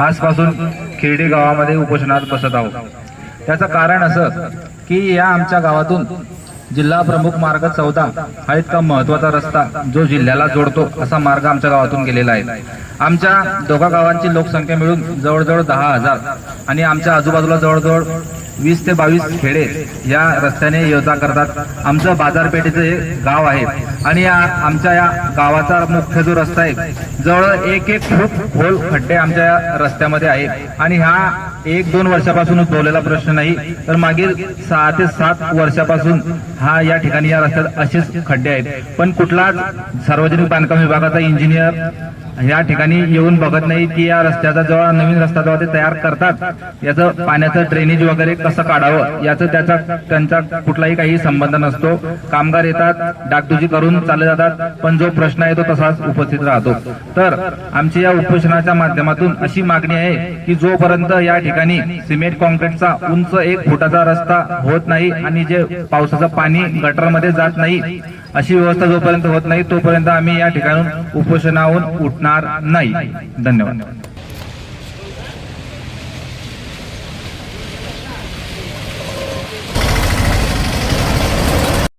आजपासून खेडे गावामध्ये उपोषणात बसत आहोत। त्याचं कारण असं की या आमच्या गावातून जिल्हा प्रमुख मार्ग 14 हा इतका महत्त्वाचा रस्ता जो जिल्ह्याला जोडतो असा मार्ग आमच्या गावातून गेलेला आहे। आमच्या दोघा गावांची लोकसंख्या मिळून जवळजवळ 10,000 आणि आमच्या आजूबाजूला जवळजवळ 20 ते 22 खेडे या रस्त्याने ये-जा करतात। आमचं बाजारपेठेचे गाव आहे आणि आमच्या या गावाचा मुख्य जो रस्ता आहे जवळ एक खूप खोल खड्डे आमच्या या रस्त्यामध्ये आहेत आणि हा 1-2 वर्षापासून उद्भवलेला प्रश्न नाही, तर मागील 6 ते 7 वर्षापासून हा या ठिकाणी या रस्त्यात असेच खड्डे आहेत। पण कुठलाच सार्वजनिक बांधकाम विभागाचा इंजिनियर या ठिकाणी येऊन बघत नाही की या रस्त्याचा जेव्हा नवीन रस्ता जेव्हा ते तयार करतात याचं पाण्याचं ड्रेनेज वगैरे कसं काढावं याचं त्यांचा कुठलाही काही संबंध नसतो। कामगार येतात, डागडुजी करून चालले जातात, पण जो प्रश्न आहे तो तसाच उपस्थित राहतो। तर आमची या उपोषणाच्या माध्यमातून अशी मागणी आहे की जोपर्यंत या ठिकाणी सिमेंट कॉन्क्रीटचा उंच 1 फुटाचा रस्ता होत नाही आणि जे पावसाचं पाणी गटरमध्ये जात नाही अशी व्यवस्था जोपर्यंत होत नाही तोपर्यंत आम्ही या ठिकाणून उपोषणाहून उठणार नाही। धन्यवाद।